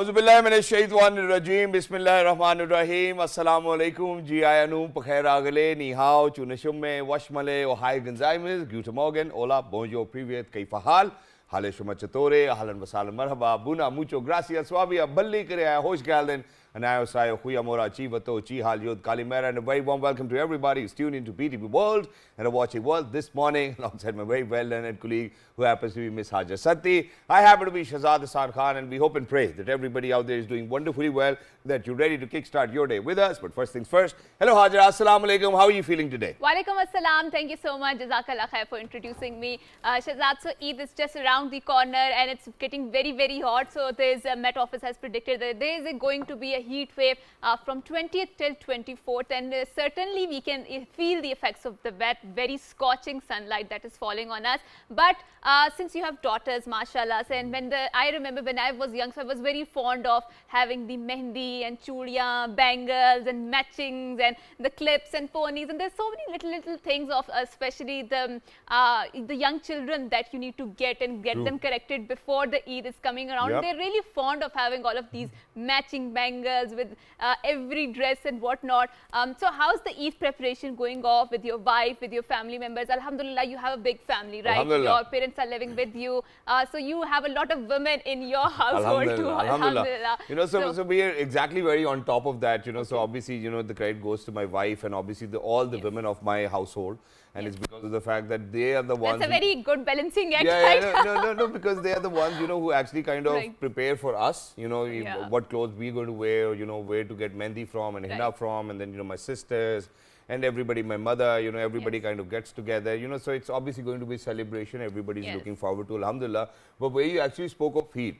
Auzubillahiminash-shaytanir-rajeem. Bismillahir-rahmanir-rahim. Assalamualaikum. Ji ayanum pakhair agale. Ni hao. Chunashumme. Washmale. Ohai Gonzaimes. Guten Morgen. Hola. Bonjour. Privet. Kaifa hal? Hale shuma chatore. Ahlan wa sahlan marhaba. Buna. Mucho gracias. Swabia. Balli kare. Hosh galden. Anayo sayo. Khuya mora. Chivato. Chi hal yod. Kalimera. And a very warm welcome to everybody who's tuned into BTV World and are watching World this morning alongside my very well-learned colleague who happens to be Miss Haja Satti. I happen to be Shahzad Hassan Khan, and we hope and pray that everybody out there is doing wonderfully well, that you're ready to kickstart your day with us. But first things first, hello Haja, assalamu alaikum. How are you feeling today? Walaikum assalam. Thank you so much, Jazakallah khair, for introducing me. Shahzad, so Eid is just around the corner and it's getting very, very hot. So there's Met Office has predicted that there is going to be a heat wave from 20th till 24th, and certainly we can feel the effects of the wet, very scorching sunlight that is falling on us. But since you have daughters, mashallah, and I remember when I was young, so I was very fond of having the mehndi and churiyan, bangles and matchings and the clips and ponies, and there's so many little things of especially the young children that you need to get them corrected before the Eid is coming around. Yep. They're really fond of having all of these matching bangles with every dress and whatnot. So how's the Eid preparation going off with your wife, with your family members? Alhamdulillah, you have a big family, right? Your parents are living with you, so you have a lot of women in your household too. Alhamdulillah. You know, so we are exactly very on top of that. You know, so obviously, you know, the credit goes to my wife and obviously all the women of my household. And it's because of the fact that they are the ones. That's a very good balancing act. No, because they are the ones, you know, who actually kind of prepare for us, you know, what clothes we're going to wear, you know, where to get mehndi from and henna from, and then, you know, my sisters and everybody, my mother, you know, everybody kind of gets together, you know, so it's obviously going to be a celebration. Everybody's looking forward to, alhamdulillah. But where you actually spoke of heat,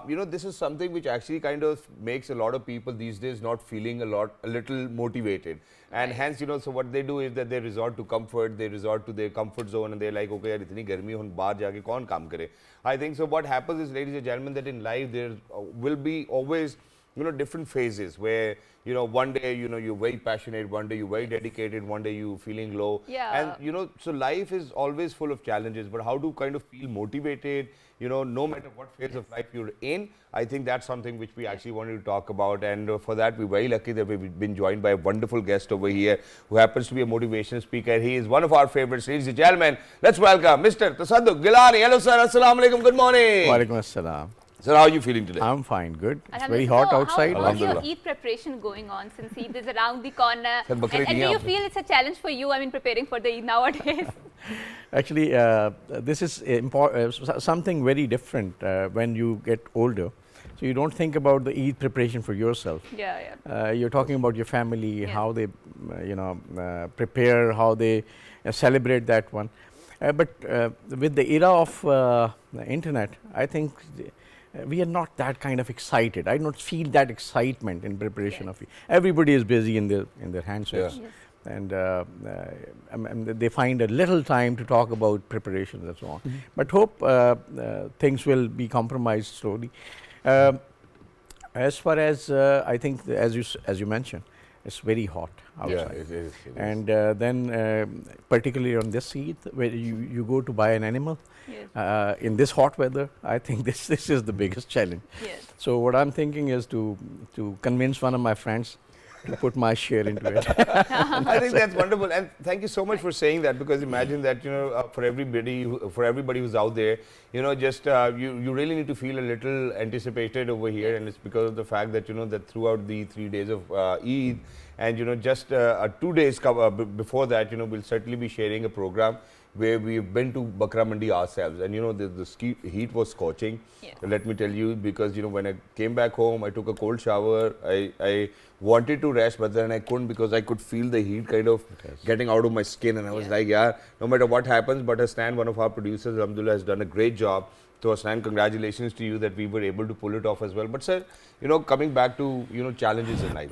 you know, this is something which actually kind of makes a lot of people these days not feeling a little motivated. And hence, you know, so what they do is that they resort to comfort, they resort to their comfort zone, and they're like, okay, yaar, itni garmi hun baar jaake kaun kaam kare? I think so. What happens is, ladies and gentlemen, that in life there will be always, you know, different phases where, you know, one day, you know, you're very passionate, one day you're very dedicated, one day you're feeling low. And, you know, so life is always full of challenges, but how to kind of feel motivated, you know, no matter what phase of life you're in, I think that's something which we actually wanted to talk about. And for that, we're very lucky that we've been joined by a wonderful guest over here who happens to be a motivational speaker. He is one of our favorites, ladies and gentlemen. Let's welcome Mr. Tasadduq Gillani. Hello, sir. Assalamu alaikum. Good morning. Walaikum assalam. Sir, how are you feeling today? I'm fine, good. It's very hot outside. How's your Eid preparation going on since Eid is around the corner? And do you feel it's a challenge for you, I mean, preparing for the Eid nowadays? Actually, this is something very different when you get older. So you don't think about the Eid preparation for yourself. You're talking about your family, how they, you know, prepare, how they celebrate that one. But with the era of the internet, I think we are not that kind of excited. I don't feel that excitement in preparation of it. Everybody is busy in their handsets, and they find a little time to talk about preparations and so on. But hope things will be compromised slowly. As far as I think, as you mentioned, it's very hot outside. It is. And then particularly on this Eid, where you go to buy an animal in this hot weather, I think this is the biggest challenge. So what I'm thinking is to convince one of my friends to put my share into it. I think that's wonderful, and thank you so much for saying that, because imagine that, you know, for everybody who's out there, you know, just you really need to feel a little anticipated over here, and it's because of the fact that, you know, that throughout the 3 days of Eid, and, you know, just 2 days before that, you know, we'll certainly be sharing a program where we've been to Bakra Mandi ourselves, and, you know, the heat was scorching. Let me tell you, because, you know, when I came back home, I took a cold shower. I wanted to rest, but then I couldn't, because I could feel the heat kind of getting out of my skin, and I was like, yeah, no matter what happens. But Hasnan, one of our producers, Alhamdulillah, has done a great job. So Hasnan, congratulations to you that we were able to pull it off as well. But sir, you know, coming back to, you know, challenges in life,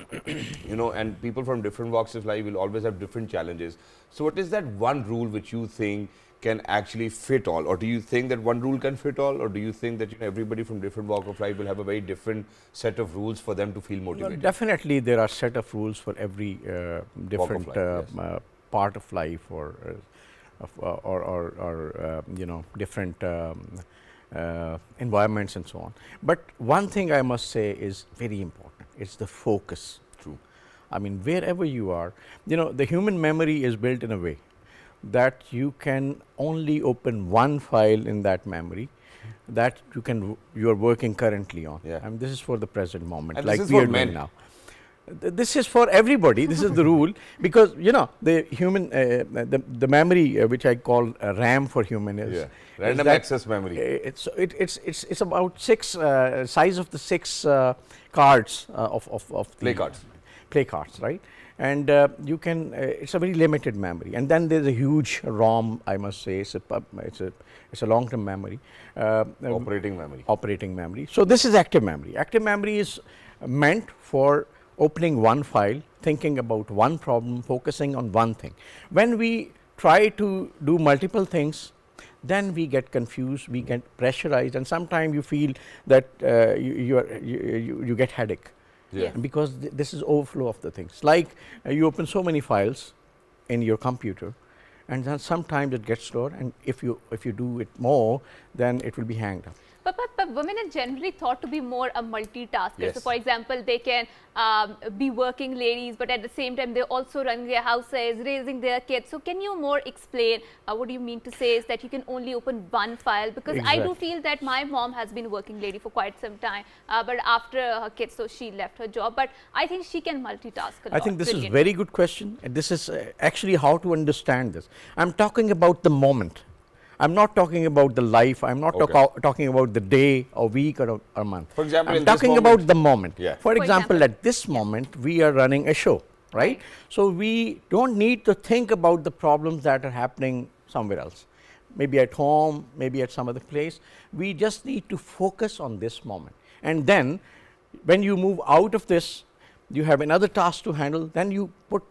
you know, and people from different walks of life will always have different challenges. So what is that one rule which you think can actually fit all? Or do you think that one rule can fit all? Or do you think that, you know, everybody from different walk of life will have a very different set of rules for them to feel motivated? Well, definitely there are set of rules for every different part of life, or you know, different environments and so on. But one thing I must say is very important. It's the focus. True. I mean, wherever you are, the human memory is built in a way that you can only open one file in that memory that you are working currently on. Yeah. And this is for the present moment, and like this is we are for men. doing now. This is for everybody. This is the rule, because the human the memory which I call RAM for human is random access memory. It's about size of the 6 cards of play cards, right? And you can it's a very limited memory, and then there's a huge ROM. I must say it's a long-term memory, operating memory. So this is active memory. Active memory is meant for opening one file, thinking about one problem, focusing on one thing. When we try to do multiple things, then we get confused, we get pressurized, and sometimes you feel that you get headache. Yeah. Because this is overflow of the things. Like you open so many files in your computer, and then sometimes it gets slower, and if you do it more, then it will be hanged up. But women are generally thought to be more a multitasker. Yes. So, for example, they can be working ladies, but at the same time, they're also running their houses, raising their kids. So, can you more explain what do you mean to say is that you can only open one file? Because exactly. I do feel that my mom has been working lady for quite some time, but after her kids, so she left her job. But I think she can multitask a lot. I think this is a very good question. And this is actually how to understand this. I'm talking about the moment. I'm not talking about the life. I'm not talking about the day or week or a month. For example, I'm talking about the moment. Yeah. For example, at this moment, we are running a show, right? So we don't need to think about the problems that are happening somewhere else, maybe at home, maybe at some other place. We just need to focus on this moment. And then when you move out of this, you have another task to handle, then you put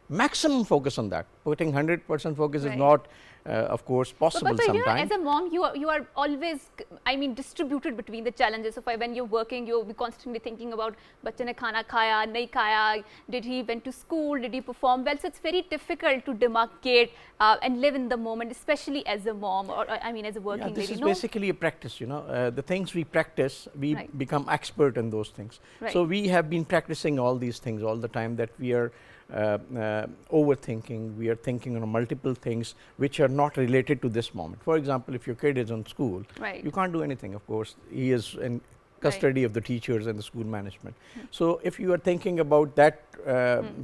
maximum focus on that. Putting 100% focus is not of course possible sometimes. As a mom, you are always, I mean, distributed between the challenges. So when you're working, you'll be constantly thinking about bachche ne khana khaya, nahi khaya, did he went to school, did he perform well? So it's very difficult to demarcate and live in the moment, especially as a mom, or I mean as a working lady. This is basically a practice, the things we practice, we become expert in those things. So we have been practicing all these things all the time, that we are overthinking, we are thinking on multiple things which are not related to this moment. For example, if your kid is in school, you can't do anything, of course. He is in custody of the teachers and the school management. So if you are thinking about that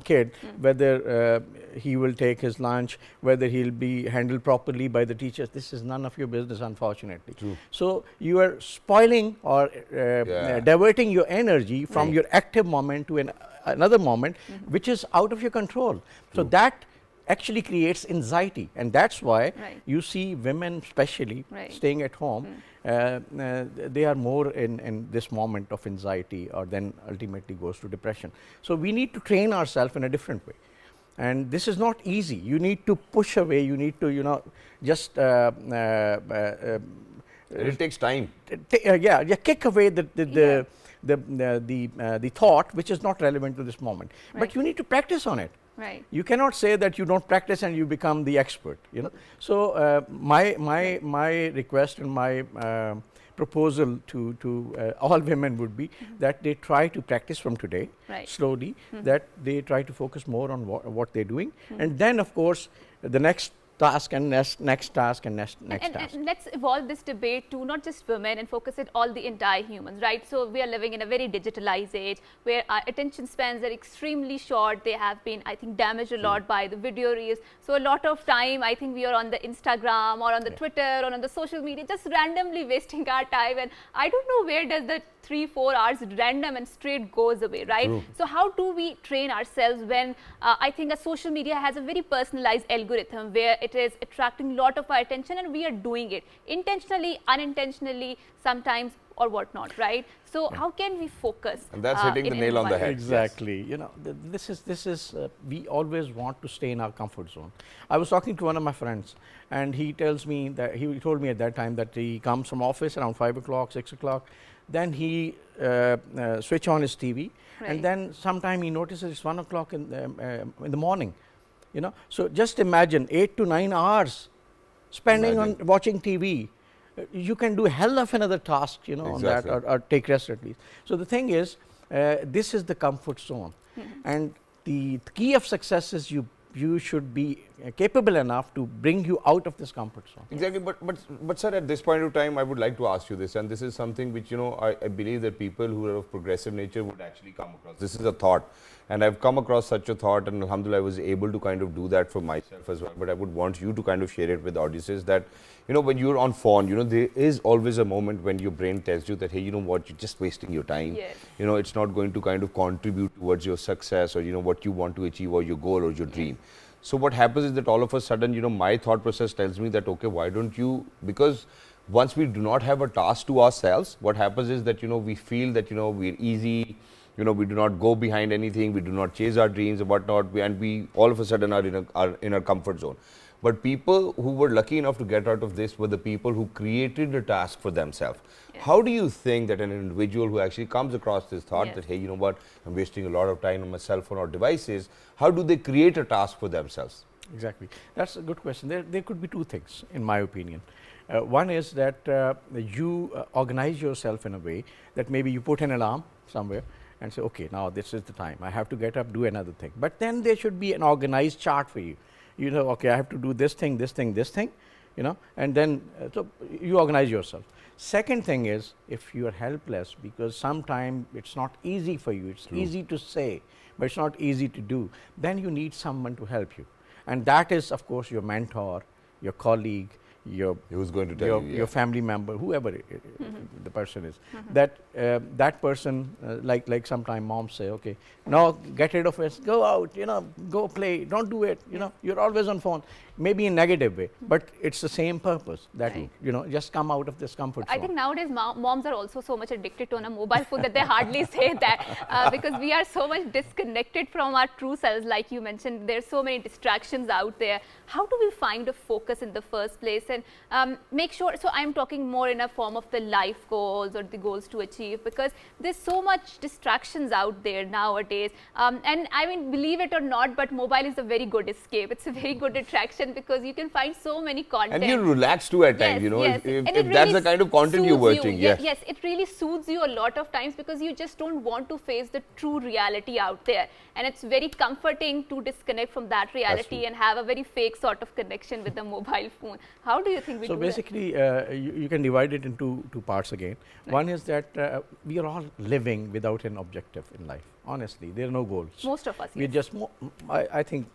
kid, whether he will take his lunch, whether he'll be handled properly by the teachers, this is none of your business, unfortunately. So you are spoiling or diverting your energy from your active moment to another moment which is out of your control. So that actually creates anxiety, and that's why you see women especially staying at home, they are more in this moment of anxiety, or then ultimately goes to depression. So we need to train ourselves in a different way, and this is not easy. You need to push away, you need to just it takes time. Kick away the thought which is not relevant to this moment. But you need to practice on it. You cannot say that you don't practice and you become the expert. So my request and my proposal to all women would be that they try to practice from today slowly, that they try to focus more on what they're doing, and then of course the next task and next task and next task. And let's evolve this debate to not just women and focus it all the entire humans, right? So we are living in a very digitalized age where our attention spans are extremely short. They have been, I think, damaged a lot by the video reels. So a lot of time, I think we are on the Instagram or on the Twitter or on the social media, just randomly wasting our time. And I don't know where does the 3-4 hours random and straight goes away, right? So how do we train ourselves when I think a social media has a very personalized algorithm where it is attracting a lot of our attention, and we are doing it intentionally, unintentionally, sometimes or whatnot, right? So how can we focus? And that's hitting the nail on the head. Exactly. This is we always want to stay in our comfort zone. I was talking to one of my friends, and he tells me that he told me at that time that he comes from office around 5 o'clock, 6 o'clock. Then he switch on his TV, and then sometime he notices it's 1 o'clock in the morning. So just imagine 8 to 9 hours spending on watching TV. you can do hell of another task, you know, on that, or take rest at least. So the thing is, this is the comfort zone, and the key of success is you should be capable enough to bring you out of this comfort zone. Exactly, but sir, at this point of time, I would like to ask you this, and this is something which, you know, I believe that people who are of progressive nature would actually come across. This is a thought, and I've come across such a thought, and alhamdulillah, I was able to kind of do that for myself as well. But I would want you to kind of share it with audiences that, you know, when you're on phone, you know, there is always a moment when your brain tells you that, hey, you know what, you're just wasting your time. Yes. You know, it's not going to kind of contribute towards your success, or, you know, what you want to achieve, or your goal or your dream. So what happens is that all of a sudden, you know, my thought process tells me that, okay, why don't you, because once we do not have a task to ourselves, what happens is that, you know, we feel that, you know, we're easy, you know, we do not go behind anything, we do not chase our dreams and whatnot, and we all of a sudden are in our comfort zone. But people who were lucky enough to get out of this were the people who created the task for themselves. Yes. How do you think that an individual who actually comes across this thought that, hey, you know what, I'm wasting a lot of time on my cell phone or devices, how do they create a task for themselves? Exactly. That's a good question. There could be two things, in my opinion. One is that you organize yourself in a way that maybe you put an alarm somewhere and say, okay, now this is the time. I have to get up, do another thing. But then there should be an organized chart for you. You know, okay, I have to do this thing, this thing, this thing, you know, and then so you organize yourself. Second thing is, if you are helpless, because sometimes it's not easy for you, it's easy to say, but it's not easy to do, then you need someone to help you. And that is, of course, your mentor, your colleague, who's going to tell you, your family member, whoever the person is. That person, like sometime moms say, okay, now get rid of it, go out, you know, go play, don't do it, you know, you're always on phone. Maybe in negative way, but it's the same purpose that, you know, just come out of this comfort zone. I think nowadays moms are also so much addicted to a mobile phone that they hardly say that, because we are so much disconnected from our true selves. Like you mentioned, there's so many distractions out there. How do we find a focus in the first place and make sure, so I'm talking more in a form of the life goals or the goals to achieve, because there's so much distractions out there nowadays. And I mean, believe it or not, but mobile is a very good escape. It's a very good attraction, because you can find so many content. And you relax too at times, you know, if really that's the kind of content you're watching. Yes, it really soothes you a lot of times, because you just don't want to face the true reality out there. And it's very comforting to disconnect from that reality and have a very fake sort of connection with the mobile phone. How do you think we do that? So basically, you can divide it into two parts again. One is that we are all living without an objective in life. Honestly, there are no goals. Most of us, we just, I think,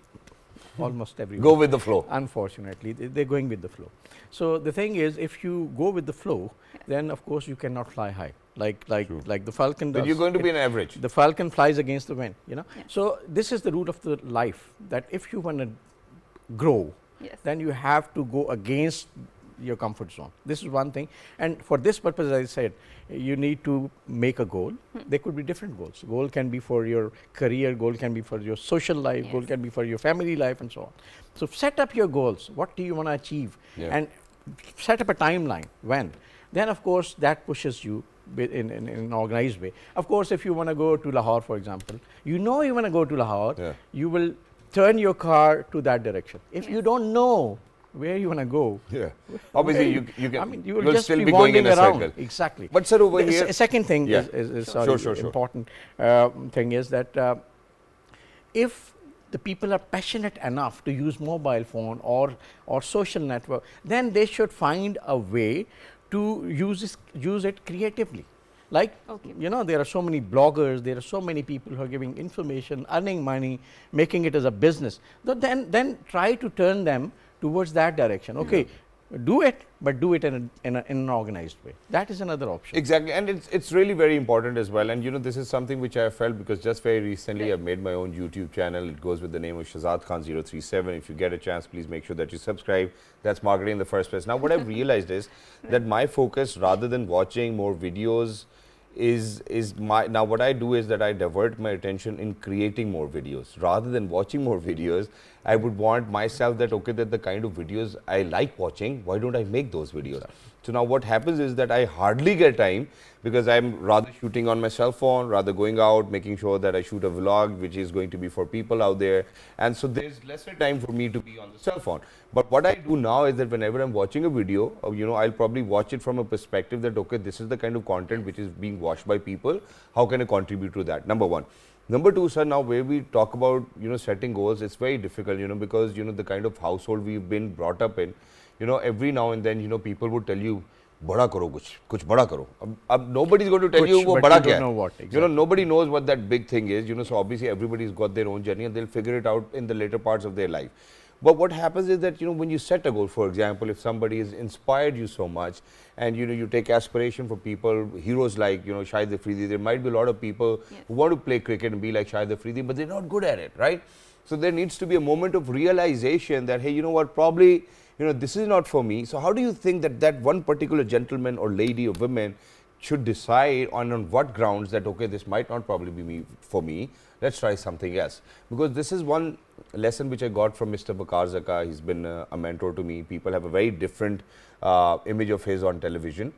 almost everyone. Go with the flow. Unfortunately, they're going with the flow. So the thing is, if you go with the flow, then of course you cannot fly high. Like the falcon does. But you're going to be an average. The falcon flies against the wind, you know. So this is the root of the life, that if you want to grow, then you have to go against your comfort zone. This is one thing. And for this purpose, as I said, you need to make a goal. There could be different goals. Goal can be for your career, goal can be for your social life, goal can be for your family life, and so on. So set up your goals. What do you want to achieve? And set up a timeline. When? Then of course that pushes you in an organized way. Of course, if you want to go to Lahore, for example, you know you want to go to Lahore, you will turn your car to that direction. If you don't know where you want to go, obviously you can. I mean, you will just still be going in a around. circle. Exactly. But sir, over here, a second thing is important thing is that if the people are passionate enough to use mobile phone or social network, then they should find a way to use it creatively. Like, you know, there are so many bloggers, there are so many people who are giving information, earning money, making it as a business. Then try to turn them towards that direction. Okay, do it, but do it in an organized way. That is another option. Exactly, and it's really very important as well. And you know, this is something which I felt, because just very recently I've made my own YouTube channel. It goes with the name of Shahzad Khan 037. If you get a chance, please make sure that you subscribe. That's marketing in the first place. Now, what I've realized is that my focus, rather than watching more videos, now what I do is that I divert my attention in creating more videos. Rather than watching more videos, I would want myself that, okay, that the kind of videos I like watching, why don't I make those videos? So now what happens is that I hardly get time because I'm rather shooting on my cell phone, rather going out, making sure that I shoot a vlog which is going to be for people out there. And so there's lesser time for me to be on the cell phone. But what I do now is that whenever I'm watching a video, I'll probably watch it from a perspective that, okay, this is the kind of content which is being watched by people. How can I contribute to that? Number one. Number two, sir, now where we talk about, setting goals, it's very difficult, because, the kind of household we've been brought up in, every now and then, people would tell you, bada karo kuch bada karo. Nobody's going to tell you wo bada kya hai. Exactly. Nobody knows what that big thing is, so obviously everybody's got their own journey and they'll figure it out in the later parts of their life. But what happens is that, when you set a goal, for example, if somebody has inspired you so much and, you take aspiration for people, heroes like, Shahid Afridi, there might be a lot of people who want to play cricket and be like Shahid Afridi, but they're not good at it, right? So there needs to be a moment of realization that, hey, you know what, probably, this is not for me. So how do you think that that one particular gentleman or lady or woman should decide on what grounds that, okay, this might not probably be for me, let's try something else? Because this is one lesson which I got from Mr. Bakar Zaka. He's been a mentor to me. People have a very different image of his on television,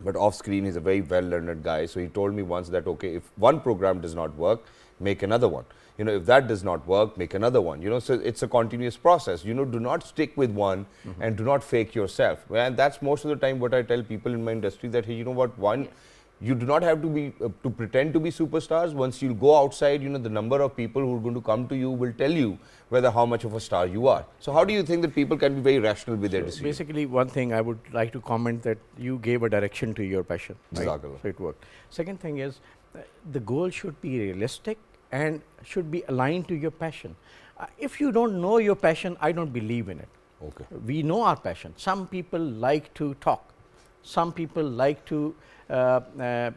but off screen he's a very well-learned guy. So he told me once that, okay, if one program does not work, make another one. If that does not work, make another one. So it's a continuous process. Do not stick with one and do not fake yourself. And that's most of the time what I tell people in my industry that, hey, you know what, one, you do not have to be to pretend to be superstars. Once you go outside, the number of people who are going to come to you will tell you whether how much of a star you are. So how do you think that people can be very rational with their decisions? Basically, one thing I would like to comment that you gave a direction to your passion. Right? Exactly. So it worked. Second thing is the goal should be realistic and should be aligned to your passion. If you don't know your passion, I don't believe in it. Okay. We know our passion. Some people like to talk. Some people like to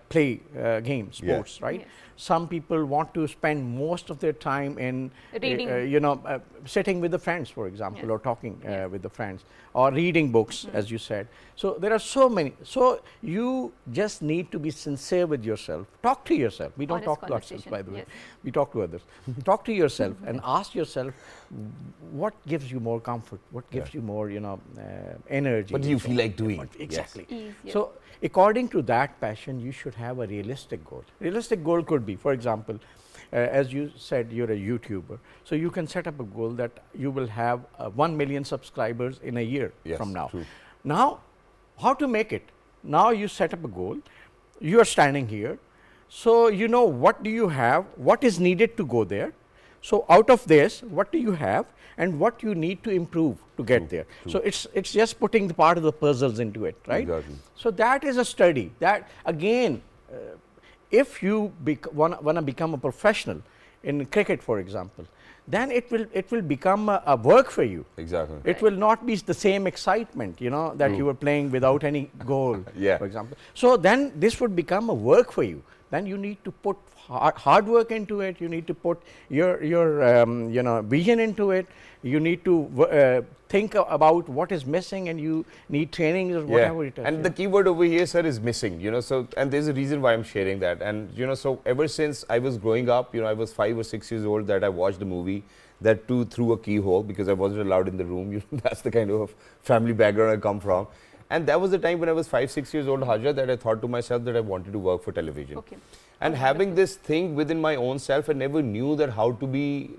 play games, sports, right? Yes. Some people want to spend most of their time in sitting with the friends, for example, or talking with the friends, or reading books, as you said. So there are so many. So you just need to be sincere with yourself. Talk to yourself. We don't talk to ourselves, by the way. We talk to others. Talk to yourself and ask yourself what gives you more comfort, what gives you more, energy. What do you feel like doing? Exactly. Yes. So according to that passion, you should have a realistic goal. Realistic goal could be, for example, as you said, you're a YouTuber. So you can set up a goal that you will have 1 million subscribers in a year from now. True. Now, how to make it? Now you set up a goal. You are standing here. So what do you have? What is needed to go there? So out of this, what do you have and what you need to improve to get there? True. So it's just putting the part of the puzzles into it, right? Exactly. So that is a study. That again, if you want to become a professional in cricket, for example, then it will become a work for you. Exactly. It will not be the same excitement, that you were playing without any goal, for example. So then this would become a work for you. Then you need to put hard work into it. You need to put your vision into it. You need to think about what is missing, and you need training or whatever it is. And the keyword over here, sir, is missing. So and there's a reason why I'm sharing that. And so ever since I was growing up, I was 5 or 6 years old that I watched the movie. That too through a keyhole because I wasn't allowed in the room. That's the kind of family background I come from. And that was the time when I was 5, 6 years old, Haja, that I thought to myself that I wanted to work for television. Okay. And having this thing within my own self, I never knew that how to be,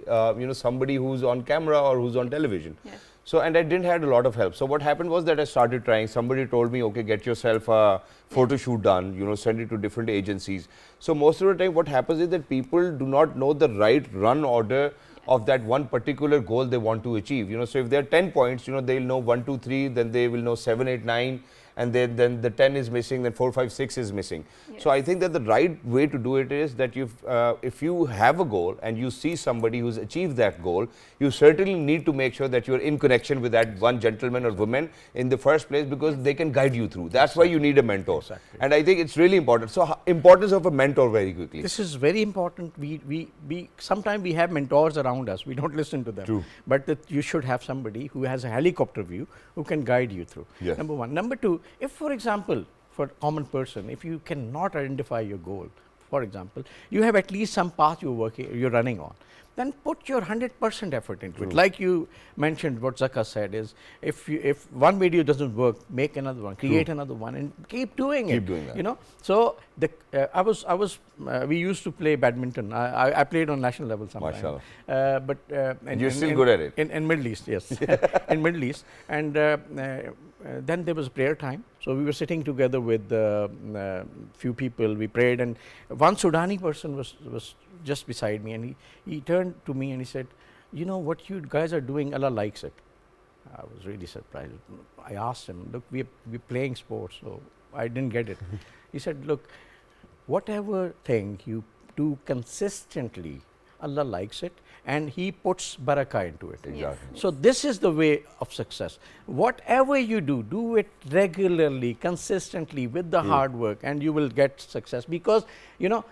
somebody who's on camera or who's on television. Yes. So, and I didn't have a lot of help. So what happened was that I started trying. Somebody told me, okay, get yourself a photo shoot done, send it to different agencies. So most of the time what happens is that people do not know the right run order of that one particular goal they want to achieve. So if there are 10 points, they'll know 1, 2, 3, then they will know 7, 8, 9, and then the 10 is missing, then 4, 5, 6 is missing. Yes. So I think that the right way to do it is that if you have a goal and you see somebody who's achieved that goal, you certainly need to make sure that you're in connection with that one gentleman or woman in the first place, because they can guide you through. That's why you need a mentor. Exactly. And I think it's really important. So importance of a mentor very quickly. This is very important. We sometimes we have mentors around us. We don't listen to them. True. But that you should have somebody who has a helicopter view who can guide you through. Yes. Number one. Number two, if for example, for a common person, if you cannot identify your goal, for example, you have at least some path you're running on. Then put your 100% effort into it. Like you mentioned, what Zaka said is, if one video doesn't work, make another one, create another one, and keep doing it. Keep doing that. You know. So we used to play badminton. I played on national level sometimes. But you're still good at it. In Middle East, yes, in Middle East, and then there was prayer time. So we were sitting together with few people. We prayed, and one Sudani person was just beside me, and he turned to me and he said, "You know what you guys are doing? Allah likes it." I was really surprised. I asked him, "Look, we're playing sports," so I didn't get it. He said, "Look, whatever thing you do consistently, Allah likes it, and He puts barakah into it." Exactly. So this is the way of success. Whatever you do it regularly, consistently, with the hard work, and you will get success, because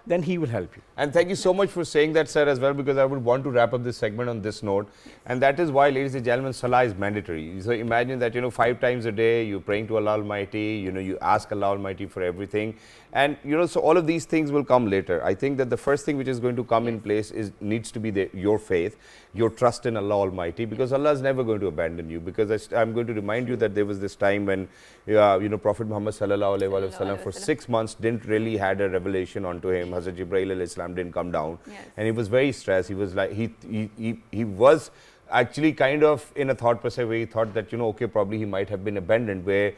then He will help you. And thank you so much for saying that, sir, as well, because I would want to wrap up this segment on this note. And that is why, ladies and gentlemen, Salah is mandatory. So imagine that 5 times a day you're praying to Allah Almighty, you ask Allah Almighty for everything. And so all of these things will come later. I think that the first thing which is going to come in place needs to be your faith, your trust in Allah Almighty, because Allah is never going to abandon you. Because I'm going to remind you that there was this time when Prophet Muhammad sallallahu alaihi wasallam for 6 months didn't really had a revelation onto him. Hazrat Jibreel alayhi salam didn't come down, and he was very stressed. He was like he was actually kind of in a thought process where he thought that okay, probably he might have been abandoned, where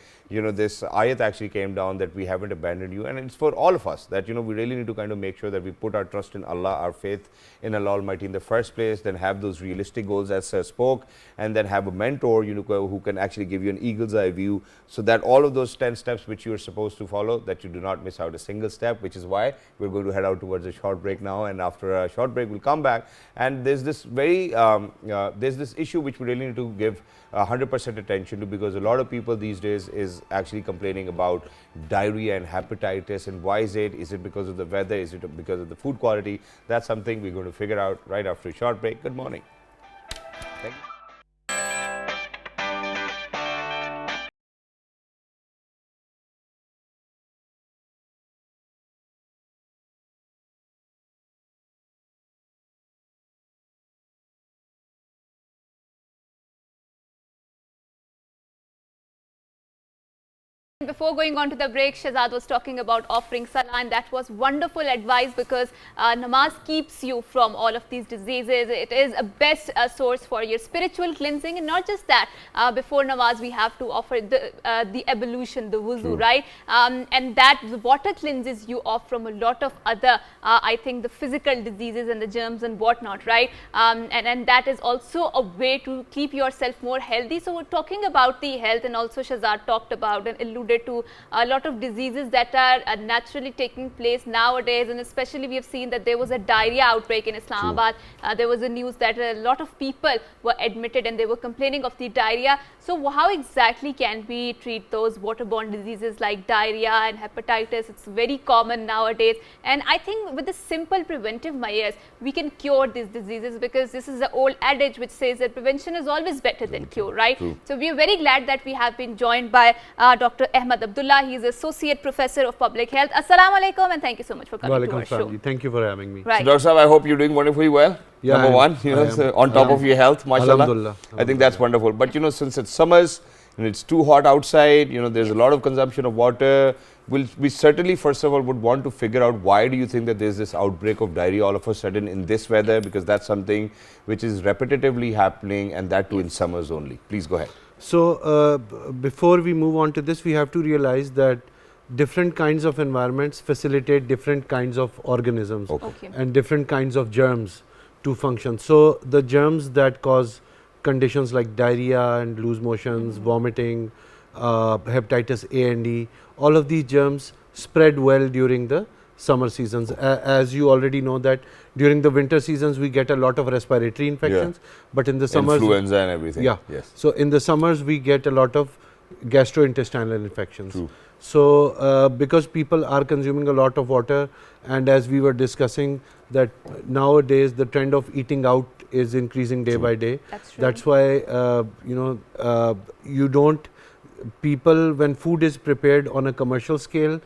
this ayat actually came down that we haven't abandoned you. And it's for all of us that we really need to kind of make sure that we put our trust in Allah, our faith in Allah Almighty in the first place, then have those realistic goals as Sir spoke, and then have a mentor who can actually give you an eagle's eye view, so that all of those 10 steps which you are supposed to follow, that you do not miss out a single step. Which is why we're going to head out towards a short break now, and after a short break we'll come back, and there's this there's this issue which we really need to give 100% attention to, because a lot of people these days is actually complaining about diarrhea and hepatitis. And why is it? Is it because of the weather? Is it because of the food quality? That's something we're going to figure out right after a short break. Good morning. Thank you. Before going on to the break, Shahzad was talking about offering salah, and that was wonderful advice, because namaz keeps you from all of these diseases. It is a best source for your spiritual cleansing. And not just that, before namaz we have to offer the ablution, the wuzu, right? And that the water cleanses you off from a lot of other, I think, the physical diseases and the germs and whatnot, right? And that is also a way to keep yourself more healthy. So we're talking about the health, and also Shahzad talked about and alluded to a lot of diseases that are naturally taking place nowadays. And especially we have seen that there was a diarrhea outbreak in Islamabad. There was a news that a lot of people were admitted and they were complaining of the diarrhea. So how exactly can we treat those waterborne diseases like diarrhea and hepatitis? It's very common nowadays, and I think with the simple preventive measures we can cure these diseases, because this is the old adage which says that prevention is always better than cure, right? So we are very glad that we have been joined by Dr. Ahmed Abdullah. He is Associate Professor of Public Health. Assalamu alaikum, and thank you so much for coming to our show. Thank you for having me. Right. So, Dr. Sahab, I hope you're doing wonderfully well. Yeah, Number one, so on top of your health, mashallah. Alhamdulillah. I think that's wonderful. But since it's summers and it's too hot outside, there's a lot of consumption of water. We certainly, first of all, would want to figure out, why do you think that there's this outbreak of diarrhea all of a sudden in this weather? Because that's something which is repetitively happening, and that too in summers only. Please go ahead. So before we move on to this, we have to realize that different kinds of environments facilitate different kinds of organisms and different kinds of germs to function. So the germs that cause conditions like diarrhea and loose motions, vomiting, hepatitis A and E, all of these germs spread well during the summer seasons. As you already know that during the winter seasons we get a lot of respiratory infections, but in the summers, influenza and everything. Yeah. Yes. So in the summers we get a lot of gastrointestinal infections. So because people are consuming a lot of water, and as we were discussing that nowadays the trend of eating out is increasing day by day. That's why you don't people, when food is prepared on a commercial scale,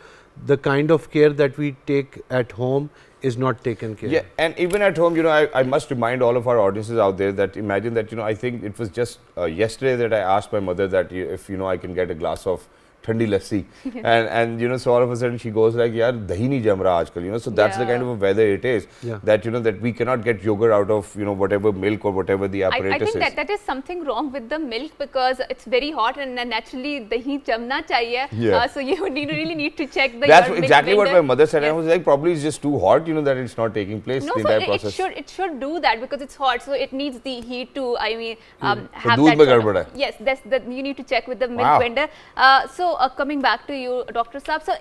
the kind of care that we take at home is not taken care. Yeah, and even at home, you know, I must remind all of our audiences out there that imagine that, you know, I think it was just yesterday that I asked my mother that if, you know, I can get a glass of thandi lassi, and you know, so all of a sudden she goes like, yaar, dahi nahi jam raha aajkal, you know, so that's the kind of a weather it is, that, you know, that we cannot get yogurt out of, you know, whatever milk or whatever the apparatus I think that is something wrong with the milk, because it's very hot and naturally dahi jamna chahiye, so you really need to check the That's exactly what my mother said. Yes. I was like, probably it's just too hot, you know, that it's not taking place. No, the so entire process. it should do that because it's hot, so it needs the heat to, I mean, have doodh mein that gadbad hai. yes, that you need to check with the milk vendor. So coming back to you, Dr. Saab, so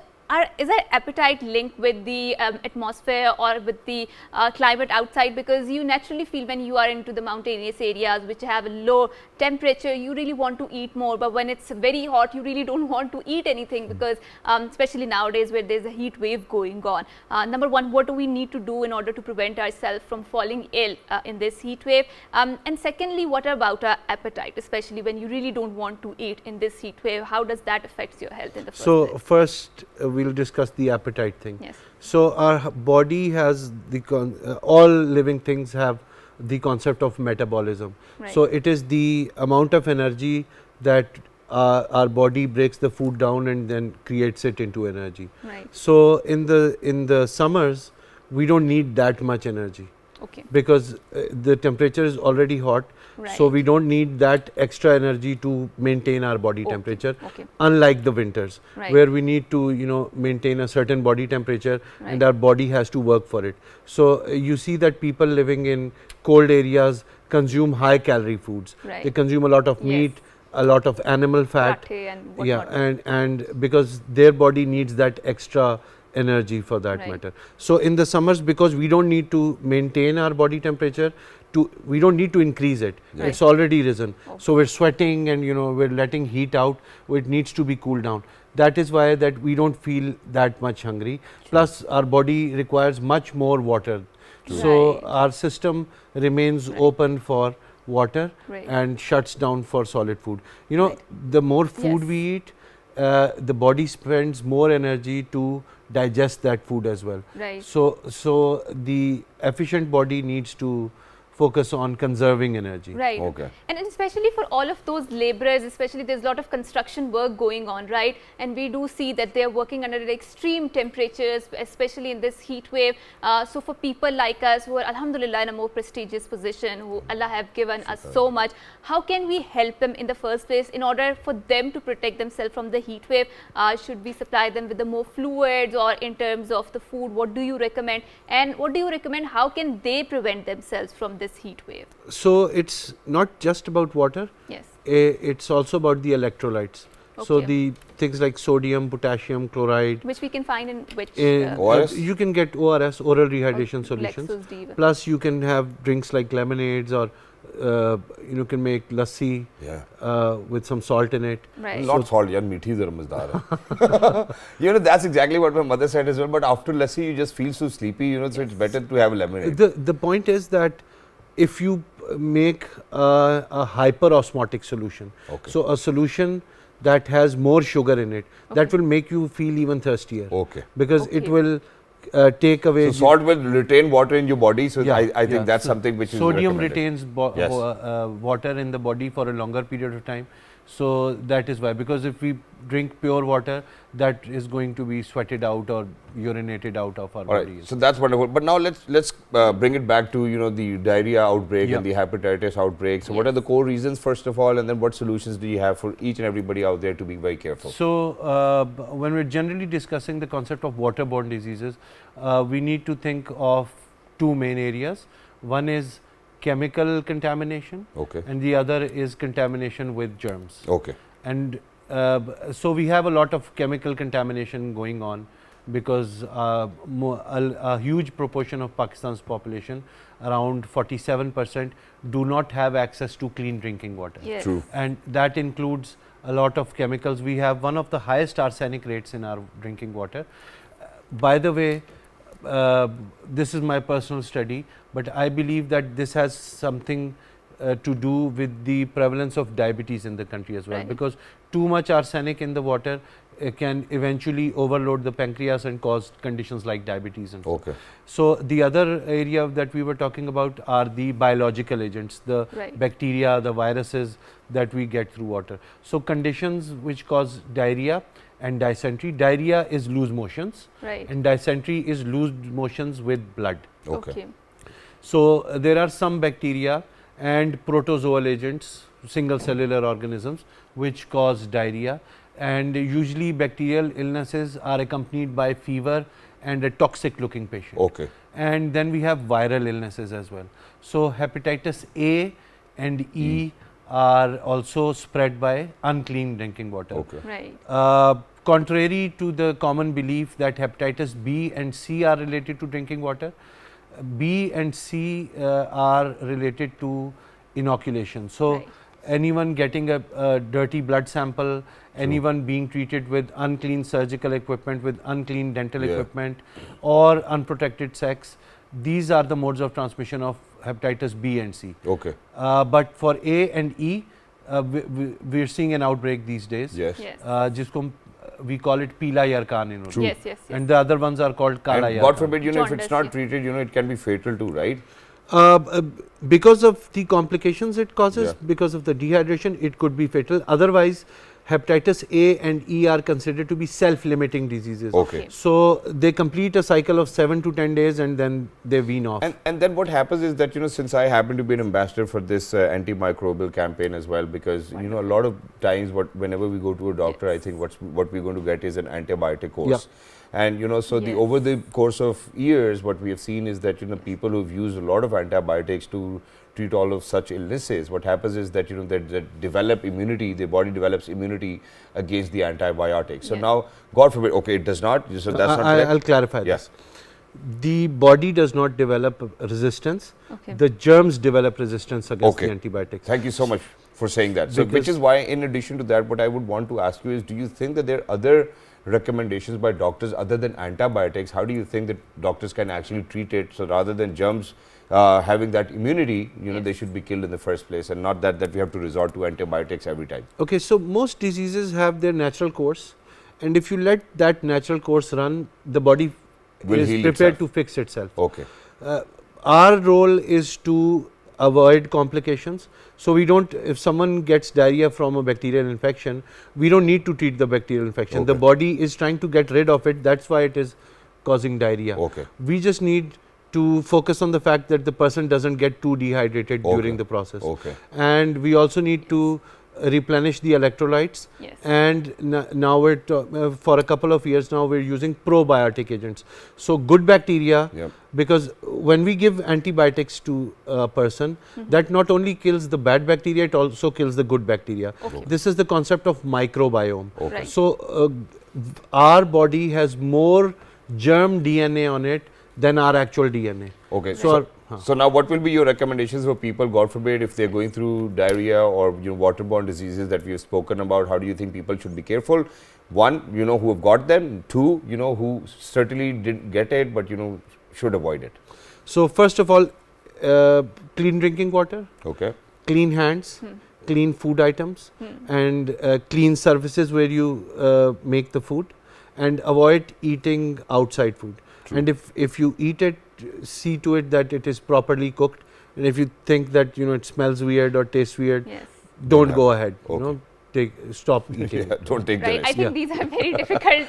is there appetite linked with the atmosphere or with the climate outside? Because you naturally feel when you are into the mountainous areas which have a low temperature, you really want to eat more, but when it's very hot, you really don't want to eat anything, because especially nowadays where there's a heat wave going on. Number one, what do we need to do in order to prevent ourselves from falling ill in this heat wave? And secondly, what about our appetite, especially when you really don't want to eat in this heat wave? How does that affect your health in the first place? So first we'll discuss the appetite thing. Yes. So our body has the all living things have the concept of metabolism. Right. So it is the amount of energy that our body breaks the food down and then creates it into energy. Right. So in the summers we don't need that much energy. Okay. Because the temperature is already hot, right. So we don't need that extra energy to maintain our body temperature. Okay. Unlike the winters, right. where we need to, you know, maintain a certain body temperature, right. and our body has to work for it. So you see that people living in cold areas consume high calorie foods. Right. They consume a lot of meat, a lot of animal fat, and and because their body needs that extra energy for that right. matter. So in the summers, because we don't need to maintain our body temperature, we don't need to increase it. Right. It's already risen. Okay. So we're sweating and, you know, we're letting heat out. It needs to be cooled down. That is why that we don't feel that much hungry. True. Plus our body requires much more water. True. So right. our system remains right. open for water right. and shuts down for solid food. You know, right. the more food yes. we eat, the body spends more energy to digest that food as well. Right. So the efficient body needs to focus on conserving energy. Right. Okay. And especially for all of those laborers, especially there's a lot of construction work going on, right? And we do see that they're working under extreme temperatures, especially in this heat wave. So for people like us who are, alhamdulillah, in a more prestigious position, who Allah have given us so much, how can we help them in the first place in order for them to protect themselves from the heat wave? Should we supply them with the more fluids, or in terms of the food, what do you recommend? And what do you recommend, how can they prevent themselves from this heat wave? So it's not just about water. Yes. It's also about the electrolytes. Okay. So the things like sodium, potassium, chloride, which we can find in which ORS? You can get ORS, oral rehydration solutions. Plus you can have drinks like lemonades, or you can make lassi with some salt in it. Right. Not salt, yeah, meethi zara mazedar. You know, that's exactly what my mother said as well. But after lassi, you just feel so sleepy. You know, so it's better to have a lemonade. The point is that if you make a hyperosmotic solution, okay. so a solution that has more sugar in it, okay. that will make you feel even thirstier. Okay. Because it will take away. So salt will retain water in your body. So I think that's something which sodium is retains water in the body for a longer period of time. So that is why, because if we drink pure water, that is going to be sweated out or urinated out of our body. So that's wonderful. But now let's bring it back to, you know, the diarrhea outbreak and the hepatitis outbreak. So what are the core reasons first of all, and then what solutions do you have for each and everybody out there to be very careful? So when we're generally discussing the concept of waterborne diseases, we need to think of two main areas. One is chemical contamination, okay. and the other is contamination with germs. Okay. And so we have a lot of chemical contamination going on, because a huge proportion of Pakistan's population, around 47%, do not have access to clean drinking water. Yes. True. And that includes a lot of chemicals. We have one of the highest arsenic rates in our drinking water. By the way, this is my personal study, but I believe that this has something to do with the prevalence of diabetes in the country as well, because too much arsenic in the water can eventually overload the pancreas and cause conditions like diabetes and so the other area that we were talking about are the biological agents, the bacteria, the viruses that we get through water. So conditions which cause diarrhea and dysentery. Diarrhea is loose motions and dysentery is loose motions with blood. So there are some bacteria and protozoal agents, single cellular organisms, which cause diarrhea, and usually bacterial illnesses are accompanied by fever and a toxic looking patient. And then we have viral illnesses as well. So hepatitis A and E are also spread by unclean drinking water. Contrary to the common belief that hepatitis B and C are related to drinking water, B and C are related to inoculation. So anyone getting a dirty blood sample, anyone being treated with unclean surgical equipment, with unclean dental equipment, or unprotected sex, these are the modes of transmission of hepatitis B and C. But for A and E, we are seeing an outbreak these days. Jisko we call it Pila Yarkan, and the other ones are called Kala Yarkan. God forbid, if it's not treated, it can be fatal too, right? Because of the complications it causes, because of the dehydration, it could be fatal. Otherwise, hepatitis A and E are considered to be self-limiting diseases. So they complete a cycle of 7 to 10 days and then they wean off. And then what happens is that, since I happen to be an ambassador for this antimicrobial campaign as well, because, a lot of times whenever we go to a doctor, I think what we're going to get is an antibiotic course. And so over the course of years, what we have seen is that people who've used a lot of antibiotics to treat all of such illnesses, what happens is that that develop immunity, the body develops immunity against the antibiotics. So now, God forbid, it does not. So that's not I'll clarify this. The body does not develop resistance. The germs develop resistance against the antibiotics. Thank you so much for saying that. So which is why, in addition to that, what I would want to ask you is, do you think that there are other recommendations by doctors other than antibiotics? How do you think that doctors can actually treat it? So rather than germs having that immunity, they should be killed in the first place, and not that we have to resort to antibiotics every time. So most diseases have their natural course, and if you let that natural course run, the body is prepared to fix itself. Our role is to avoid complications. So we don't, if someone gets diarrhea from a bacterial infection, we don't need to treat the bacterial infection. The body is trying to get rid of it. That's why it is causing diarrhea. We just need to focus on the fact that the person doesn't get too dehydrated during the process. And we also need to replenish the electrolytes. And now we're for a couple of years now we're using probiotic agents. So good bacteria, because when we give antibiotics to a person, that not only kills the bad bacteria, it also kills the good bacteria. This is the concept of microbiome. So our body has more germ DNA on it than our actual DNA. So now what will be your recommendations for people, God forbid, if they're going through diarrhea or waterborne diseases that we have spoken about? How do you think people should be careful? One, who have got them. Two, who certainly didn't get it but should avoid it. So first of all, clean drinking water, clean hands, clean food items, and clean surfaces where you make the food, and avoid eating outside food. And if you eat it, see to it that it is properly cooked. And if you think that it smells weird or tastes weird, don't go ahead. Stop eating. Don't take the risk. I think these are very difficult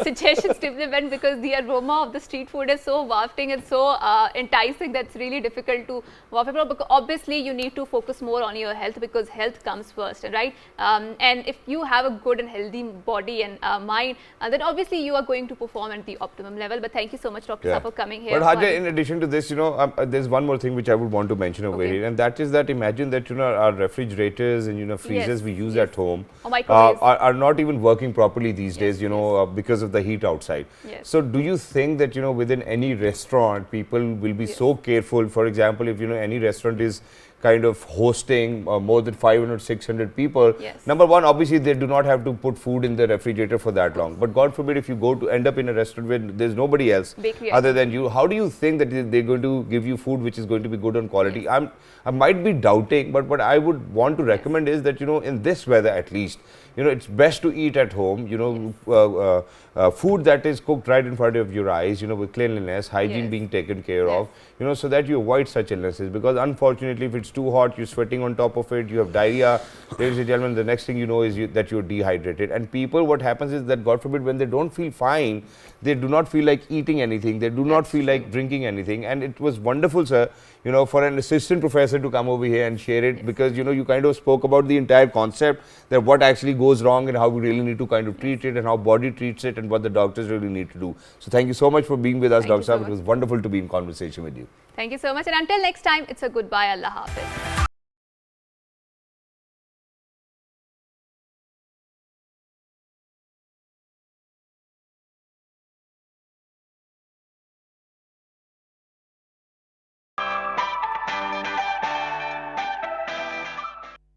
suggestions to implement, because the aroma of the street food is so wafting and so enticing that's really difficult to waft from. Because obviously you need to focus more on your health, because health comes first, right? And if you have a good and healthy body and mind, then obviously you are going to perform at the optimum level. But thank you so much, Dr. Saab, for coming here. But Haja, in addition to this, there's one more thing which I would want to mention over here, and that is that imagine that our refrigerators and freezers we use at home are not even working properly these days, because of the heat outside. So do you think that within any restaurant people will be so careful? For example, if any restaurant is kind of hosting more than 500, 600 people. Yes. Number one, obviously they do not have to put food in the refrigerator for that long. But God forbid if you go to end up in a restaurant where there's nobody else other than you, how do you think that they're going to give you food which is going to be good on quality? Yes. I might be doubting, but what I would want to recommend is that, in this weather at least, it's best to eat at home, food that is cooked right in front of your eyes, with cleanliness, hygiene being taken care of, so that you avoid such illnesses. Because unfortunately, if it's too hot, you're sweating on top of it, you have diarrhea, ladies and gentlemen, the next thing you know is that you're dehydrated. And people, what happens is that, God forbid, when they don't feel fine, they do not feel like eating anything, they do not feel like drinking anything. And it was wonderful, sir, for an assistant professor to come over here and share it, because, you kind of spoke about the entire concept, that what actually goes wrong and how we really need to kind of treat it and how body treats it and what the doctors really need to do. So thank you so much for being with us, Dr. Saab. It was wonderful to be in conversation with you. Thank you so much. And until next time, it's a goodbye. Allah Hafiz.